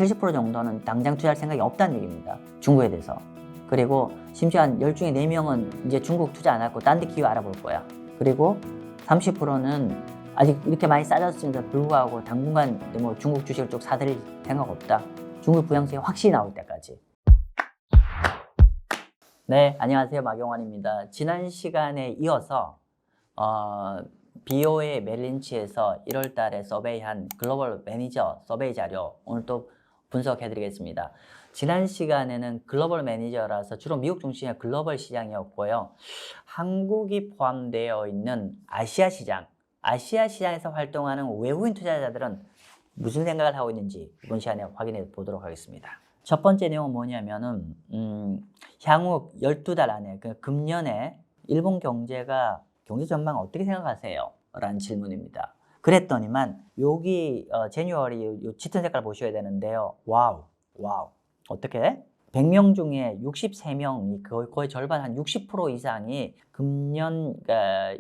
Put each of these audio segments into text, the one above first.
70% 정도는 당장 투자할 생각이 없다는 얘기입니다. 중국에 대해서. 그리고 심지어 한 10중에 4명은 이제 중국 투자 안 하고 딴 데 기회 알아볼 거야. 그리고 30%는 아직 이렇게 많이 싸졌음에도 불구하고 당분간 뭐 중국 주식을 쭉 사들일 생각 없다. 중국 부양책이 확실히 나올 때까지. 네, 안녕하세요. 마경환입니다. 지난 시간에 이어서 BOA 멜린치에서 1월 달에 서베이한 글로벌 매니저 서베이 자료 오늘 또 분석해 드리겠습니다. 지난 시간에는 글로벌 매니저라서 주로 미국 중심의 글로벌 시장이었고요. 한국이 포함되어 있는 아시아 시장에서 활동하는 외국인 투자자들은 무슨 생각을 하고 있는지 이번 시간에 확인해 보도록 하겠습니다. 첫 번째 내용은 뭐냐면은 향후 12달 안에 금년에 일본 경제 전망 어떻게 생각하세요? 라는 질문입니다. 그랬더니만 여기 제뉴얼이 요 짙은 색깔 보셔야 되는데요. 와우. 어떻게? 100명 중에 63명이 거의 절반 한 60% 이상이 금년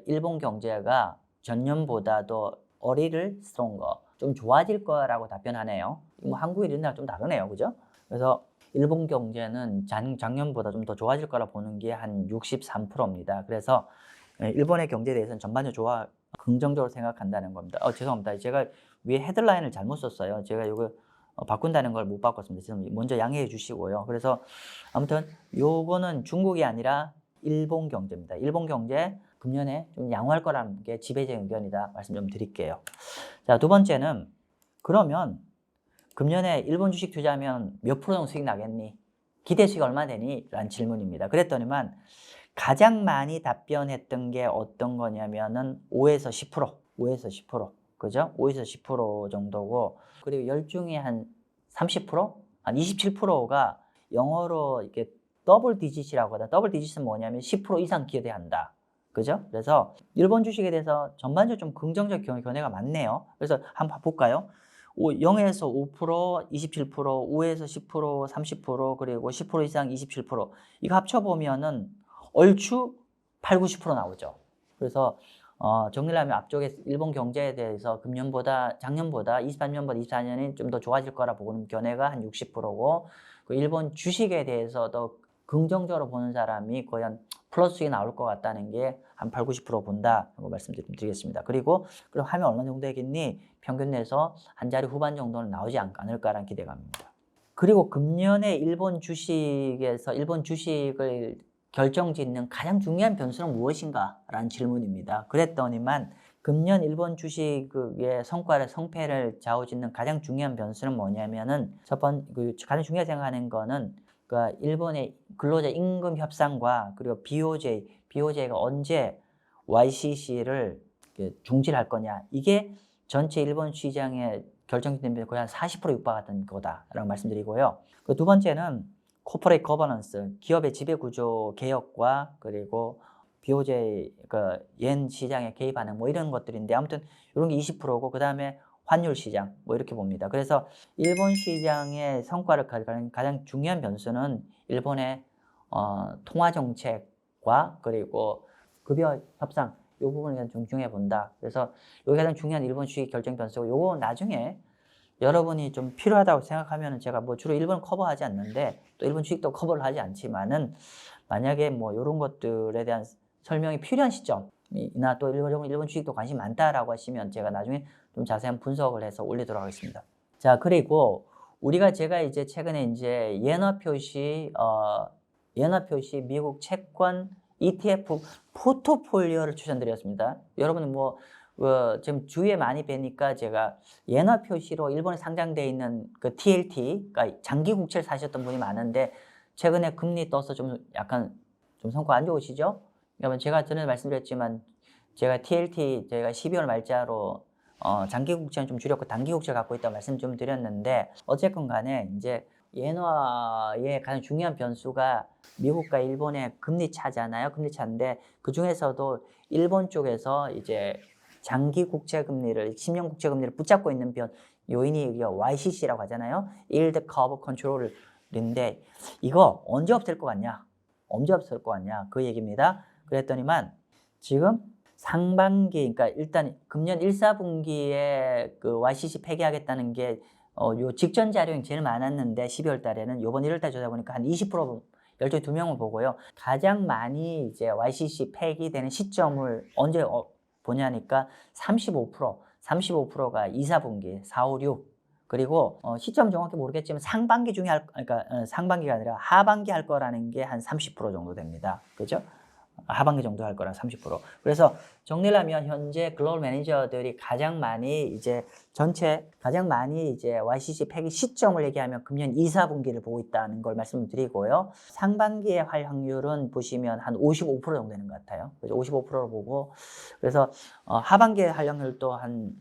일본 경제가 전년보다도 어리를 stronger 좀 좋아질 거라고 답변하네요. 뭐 한국이 이런 데랑 좀 다르네요. 그죠? 그래서 일본 경제는 작년보다 좀 더 좋아질 거라 보는 게 한 63%입니다. 그래서 일본의 경제에 대해서는 전반적으로 긍정적으로 생각한다는 겁니다. 죄송합니다. 제가 위에 헤드라인을 잘못 썼어요. 제가 이거 바꾼다는 걸 못 바꿨습니다. 먼저 양해해 주시고요. 그래서 아무튼 요거는 중국이 아니라 일본 경제입니다. 일본 경제 금년에 좀 양호할 거라는 게 지배적인 의견이다. 말씀 좀 드릴게요. 자, 두 번째는 그러면 금년에 일본 주식 투자하면 몇 프로 정도 수익 나겠니? 기대 수익 얼마 되니? 라는 질문입니다. 그랬더니만 가장 많이 답변했던 게 어떤 거냐면은 5에서 10%. 그죠? 5에서 10% 정도고, 그리고 10 중에 한 30%? 한 27%가 영어로 이렇게 더블 디짓이라고 하다. 더블 디짓은 뭐냐면 10% 이상 기대해야 한다. 그죠? 그래서 일본 주식에 대해서 전반적으로 좀 긍정적 견해가 많네요. 그래서 한번 볼까요? 0에서 5%, 27%, 5에서 10%, 30%, 그리고 10% 이상 27%. 이거 합쳐보면은 얼추 8, 90% 나오죠. 그래서 정리를 하면 앞쪽에 일본 경제에 대해서 작년보다 23년보다 24년이 좀 더 좋아질 거라 보는 견해가 한 60%고, 그 일본 주식에 대해서 더 긍정적으로 보는 사람이 거의 한 플러스 수익이 나올 것 같다는 게 한 8, 90% 본다고 말씀드리겠습니다. 그리고 하면 얼마 정도 되겠니? 평균 내에서 한 자리 후반 정도는 나오지 않을까라는 기대감입니다. 그리고 금년에 일본 주식을 결정짓는 가장 중요한 변수는 무엇인가? 라는 질문입니다. 그랬더니만 금년 일본 주식의 성패를 좌우짓는 가장 중요한 변수는 뭐냐면은 가장 중요하게 생각하는 거는 일본의 근로자 임금 협상과 그리고 BOJ가 언제 YCC를 중지할 거냐. 이게 전체 일본 시장의 결정된 거의 한 40% 육박하던 거다라고 말씀드리고요. 그 두 번째는 코퍼레이트 거버넌스, 기업의 지배구조 개혁과 그리고 BOJ 옌 시장에 개입하는 뭐 이런 것들인데, 아무튼 이런 게 20%고 그 다음에 환율 시장 뭐 이렇게 봅니다. 그래서 일본 시장의 성과를 가져가는 가장 중요한 변수는 일본의 통화 정책과 그리고 급여 협상 이 부분을 좀 중요해 본다. 그래서 여기 가장 중요한 일본 주식 결정 변수고, 요거 나중에 여러분이 좀 필요하다고 생각하면 제가 뭐 주로 일본을 커버하지 않는데 또 일본 주식도 커버를 하지 않지만은 만약에 뭐 이런 것들에 대한 설명이 필요한 시점이나 또 일본 주식도 관심이 많다라고 하시면 제가 나중에 좀 자세한 분석을 해서 올리도록 하겠습니다. 자, 그리고 제가 이제 최근에 이제 연합표시 미국 채권 ETF 포트폴리오를 추천드렸습니다. 여러분은 지금 주위에 많이 뵈니까 제가 연합표시로 일본에 상장되어 있는 그 TLT, 그러니까 장기 국채를 사셨던 분이 많은데 최근에 금리 떠서 좀 약간 좀 성과 안 좋으시죠? 그러면 제가 전에 말씀드렸지만 제가 TLT 제가 12월 말자로 장기 국채는 좀 줄였고 단기 국채 갖고 있다고 말씀 좀 드렸는데, 어쨌건 간에 이제 엔화의 가장 중요한 변수가 미국과 일본의 금리 차잖아요. 금리 차인데 그 중에서도 일본 쪽에서 이제 장기 국채 금리를 10년 국채 금리를 붙잡고 있는 요인이 YCC라고 하잖아요. Yield Curve Control인데 이거 언제 없앨 것 같냐? 그 얘기입니다. 그랬더니만 지금 상반기, 그러니까 일단 금년 1, 4분기에 그 YCC 폐기하겠다는 게 요 직전 자료는 제일 많았는데 12월 달에는 요번 1월 달 조사 보니까 한 20% 12명을 보고요. 가장 많이 이제 YCC 폐기되는 시점을 언제 보냐니까 35%가 2, 4분기 4, 5, 6 그리고 시점 정확히 모르겠지만 상반기 중에 그러니까 상반기가 아니라 하반기 할 거라는 게 한 30% 정도 됩니다. 그죠? 하반기 정도 할 거라 30%. 그래서 정리를 하면 현재 글로벌 매니저들이 가장 많이 이제 YCC 폐기 시점을 얘기하면 금년 2, 4분기를 보고 있다는 걸 말씀드리고요. 상반기에 할 확률은 보시면 한 55% 정도 되는 것 같아요. 그래서 55%로 보고 그래서 하반기에 할 확률도 한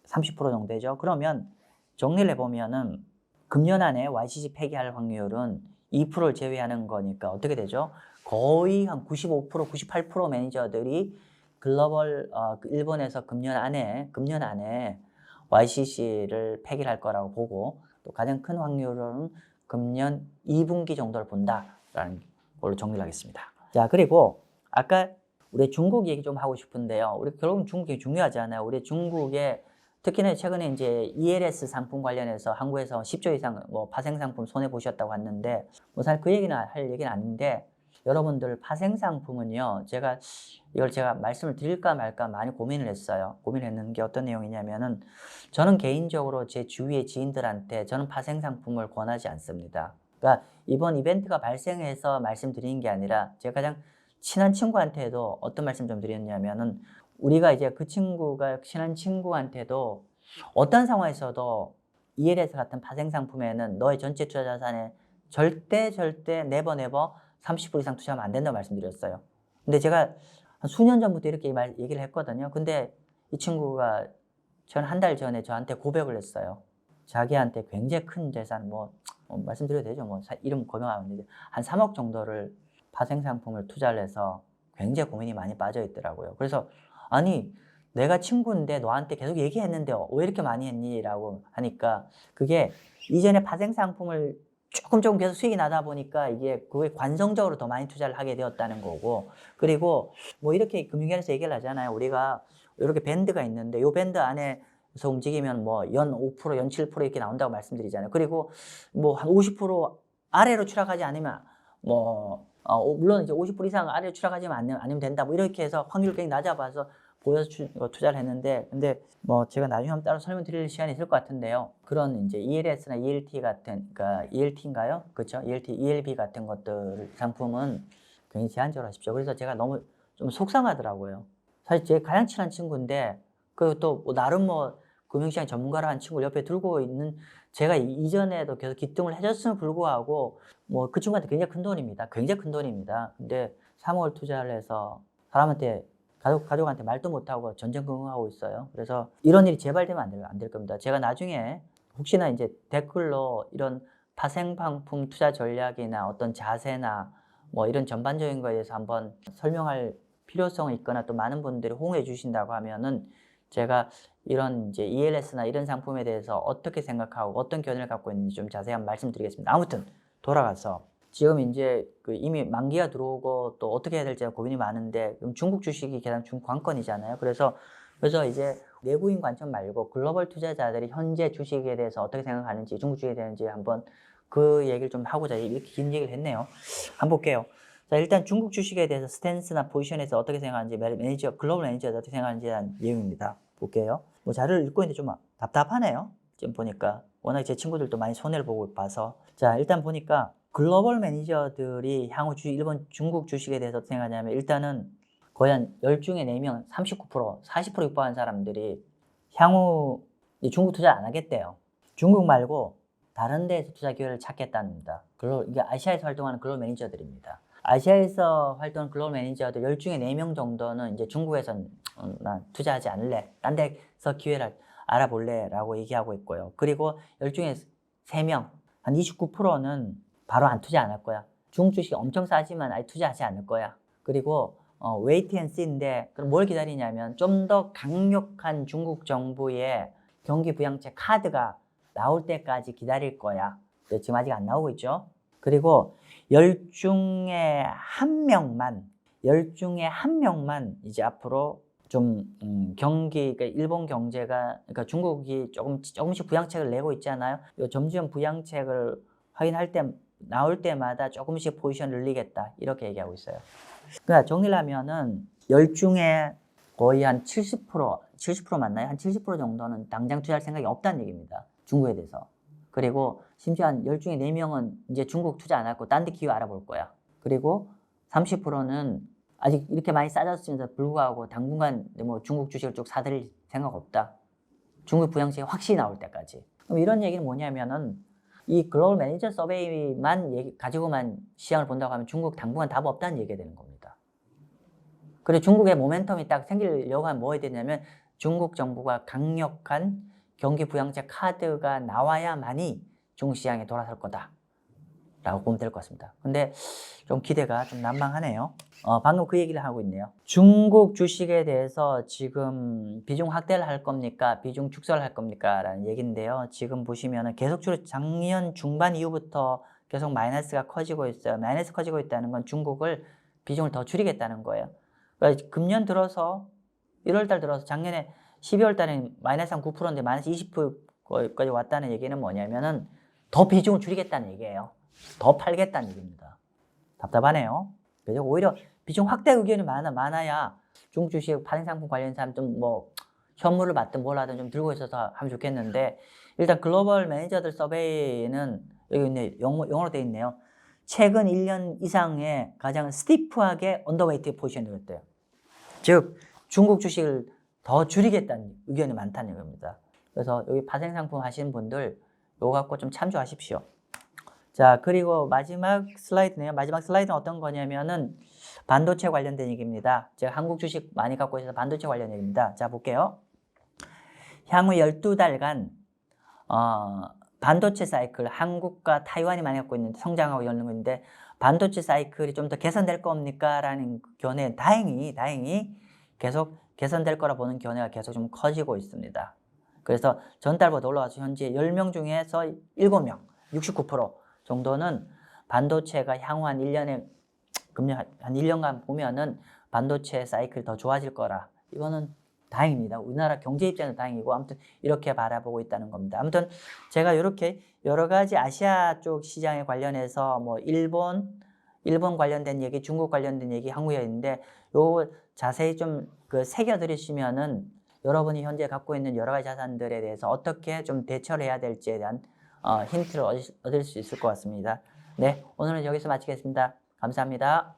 30% 정도 되죠. 그러면 정리를 해보면은 금년 안에 YCC 폐기할 확률은 2%를 제외하는 거니까 어떻게 되죠? 거의 한 95%, 98% 매니저들이 글로벌 일본에서 금년 안에 YCC를 폐기를 할 거라고 보고 또 가장 큰 확률은 금년 2분기 정도를 본다라는 걸로 정리를 하겠습니다. 자, 그리고 아까 우리 중국 얘기 좀 하고 싶은데요. 우리 결국은 중국이 중요하잖아요. 우리 중국에 특히나 최근에 이제 ELS 상품 관련해서 한국에서 10조 이상 파생 상품 손해 보셨다고 하는데 사실 그 얘기는 할 얘기는 아닌데 여러분들 파생 상품은요. 제가 말씀을 드릴까 말까 많이 고민을 했어요. 고민했는 게 어떤 내용이냐면은 저는 개인적으로 제 주위의 지인들한테 저는 파생 상품을 권하지 않습니다. 그러니까 이번 이벤트가 발생해서 말씀드리는 게 아니라 제가 가장 친한 친구한테도 어떤 말씀 좀 드렸냐면은 우리가 이제 그 친구가 친한 친구한테도 어떤 상황에서도 ELS 같은 파생 상품에는 너의 전체 투자 자산에 절대 네버 30% 이상 투자하면 안 된다고 말씀드렸어요. 근데 제가 한 수년 전부터 이렇게 얘기를 했거든요. 근데 이 친구가 전 한 달 전에 저한테 고백을 했어요. 자기한테 굉장히 큰 재산 말씀드려도 되죠. 이름 거명하는데 한 3억 정도를 파생 상품을 투자를 해서 굉장히 고민이 많이 빠져 있더라고요. 그래서 아니 내가 친구인데 너한테 계속 얘기했는데 왜 이렇게 많이 했니? 라고 하니까 그게 이전에 파생 상품을 조금 계속 수익이 나다 보니까 이게 그게 관성적으로 더 많이 투자를 하게 되었다는 거고 그리고 이렇게 금융계에서 얘기를 하잖아요. 우리가 이렇게 밴드가 있는데 이 밴드 안에서 움직이면 연 5%, 연 7% 이렇게 나온다고 말씀드리잖아요. 그리고 한 50% 아래로 추락하지 않으면 물론 이제 50% 이상 아래로 추락하지만 아니면 된다. 이렇게 해서 확률을 굉장히 낮아봐서 보여서 투자를 했는데 근데 제가 나중에 한번 따로 설명드릴 시간이 있을 것 같은데요. 그런 이제 ELS나 ELT 같은 그러니까 ELT인가요? 그렇죠? ELB 같은 것들 상품은 굉장히 제한적으로 하십시오. 그래서 제가 너무 좀 속상하더라고요. 사실 제 가장 친한 친구인데 그리고 또 나름 금융시장 전문가라는 친구를 옆에 두고 있는 제가 이전에도 계속 기등을 해줬음을 불구하고 그 친구한테 굉장히 큰 돈입니다. 굉장히 큰 돈입니다. 근데 3억을 투자를 해서 사람한테 가족한테 말도 못하고 전전긍긍하고 있어요. 그래서 이런 일이 재발되면 안 될 겁니다. 제가 나중에 혹시나 이제 댓글로 이런 파생 상품 투자 전략이나 어떤 자세나 이런 전반적인 거에 대해서 한번 설명할 필요성이 있거나 또 많은 분들이 호응해 주신다고 하면은 제가 이런 이제 ELS나 이런 상품에 대해서 어떻게 생각하고 어떤 견해를 갖고 있는지 좀 자세히 한번 말씀드리겠습니다. 아무튼 돌아가서 지금 이제 이미 만기가 들어오고 또 어떻게 해야 될지 고민이 많은데 중국 주식이 가장 중관건이잖아요. 그래서 이제 내부인 관점 말고 글로벌 투자자들이 현재 주식에 대해서 어떻게 생각하는지 중국 주식에 대한지 한번 그 얘기를 좀 하고자 이렇게 긴 얘기를 했네요. 한번 볼게요. 자, 일단 중국 주식에 대해서 스탠스나 포지션에서 어떻게 생각하는지 글로벌 매니저가 어떻게 생각하는지에 대한 내용입니다. 볼게요. 자료를 읽고 있는데 좀 답답하네요. 지금 보니까 워낙 제 친구들도 많이 손해를 보고 봐서 자, 일단 보니까 글로벌 매니저들이 향후 일본 중국 주식에 대해서 어떻게 생각하냐면 일단은 거의 한 10중에 4명, 39%, 40% 육박한 사람들이 향후 중국 투자 안 하겠대요. 중국 말고 다른 데에서 투자 기회를 찾겠답니다. 이게 아시아에서 활동하는 글로벌 매니저들입니다. 아시아에서 활동하는 글로벌 매니저들 10중에 4명 정도는 이제 중국에선 난 투자하지 않을래. 딴 데서 기회를 알아볼래 라고 얘기하고 있고요. 그리고 10중에 3명, 한 29%는 바로 투자 안 할 거야. 중국 주식이 엄청 싸지만 아예 투자하지 않을 거야. 그리고 웨이트 앤 씨인데 그럼 뭘 기다리냐면 좀 더 강력한 중국 정부의 경기 부양책 카드가 나올 때까지 기다릴 거야. 지금 아직 안 나오고 있죠. 그리고 10중에 한 명만 이제 앞으로 좀 경기, 그러니까 일본 경제가, 그러니까 중국이 조금씩 부양책을 내고 있잖아요. 이 점주현 부양책을 확인할 때 나올 때마다 조금씩 포지션을 늘리겠다 이렇게 얘기하고 있어요. 그러니까 정리를 하면은 10 중에 거의 한 70% 맞나요? 한 70% 정도는 당장 투자할 생각이 없다는 얘기입니다. 중국에 대해서. 그리고 심지어 한 10 중에 4명은 이제 중국 투자 안 하고 딴 데 기회 알아볼 거야. 그리고 30%는 아직 이렇게 많이 싸졌음에도 불구하고 당분간 뭐 중국 주식을 쭉 사들일 생각 없다. 중국 부양책이 확실히 나올 때까지. 그럼 이런 얘기는 뭐냐면은 이 글로벌 매니저 서베이만 가지고만 시장을 본다고 하면 중국 당분간 답 없다는 얘기가 되는 겁니다. 그리고 중국의 모멘텀이 딱 생기려고 하면 뭐 해야 되냐면 중국 정부가 강력한 경기 부양책 카드가 나와야만이 중국 시장에 돌아설 거다 라고 보면 될 것 같습니다. 근데 좀 기대가 좀 난망하네요. 방금 그 얘기를 하고 있네요. 중국 주식에 대해서 지금 비중 확대를 할 겁니까? 비중 축소를 할 겁니까? 라는 얘기인데요. 지금 보시면은 계속적으로 작년 중반 이후부터 계속 마이너스가 커지고 있어요. 마이너스 커지고 있다는 건 중국을 비중을 더 줄이겠다는 거예요. 그러니까 금년 들어서 1월달 들어서 작년에 12월달에 마이너스 한 9%인데 마이너스 20%까지 왔다는 얘기는 뭐냐면은 더 비중을 줄이겠다는 얘기예요. 더 팔겠다는 얘기입니다. 답답하네요. 그래서 오히려 비중 확대 의견이 많아야 중국 주식 파생상품 관련 사람 좀 뭐 현물을 받든 뭘 하든 좀 들고 있어서 하면 좋겠는데, 일단 글로벌 매니저들 서베이는 여기 있네, 영어로 되어 있네요. 최근 1년 이상의 가장 스티프하게 언더웨이트 포지션을 했대요. 즉 중국 주식을 더 줄이겠다는 의견이 많다는 겁니다. 그래서 여기 파생상품 하시는 분들 이거 갖고 좀 참조하십시오. 자, 그리고 마지막 슬라이드네요. 마지막 슬라이드는 어떤 거냐면은 반도체 관련된 얘기입니다. 제가 한국 주식 많이 갖고 있어서 반도체 관련 얘기입니다. 자, 볼게요. 향후 12달간 반도체 사이클, 한국과 타이완이 많이 갖고 있는데 성장하고 이런 건데 반도체 사이클이 좀 더 개선될 겁니까? 라는 견해, 다행히 계속 개선될 거라 보는 견해가 계속 좀 커지고 있습니다. 그래서 전달보다 올라와서 현재 10명 중에서 7명, 69% 정도는 반도체가 향후 한 1년에, 금년 한 1년간 보면은 반도체 사이클이 더 좋아질 거라. 이거는 다행입니다. 우리나라 경제 입장에서 다행이고, 아무튼 이렇게 바라보고 있다는 겁니다. 아무튼 제가 이렇게 여러 가지 아시아 쪽 시장에 관련해서 뭐 일본 관련된 얘기, 중국 관련된 얘기, 한국에 있는데 요 자세히 좀 그 새겨 들으시면은 여러분이 현재 갖고 있는 여러 가지 자산들에 대해서 어떻게 좀 대처를 해야 될지에 대한 힌트를 얻을 수 있을 것 같습니다. 네, 오늘은 여기서 마치겠습니다. 감사합니다.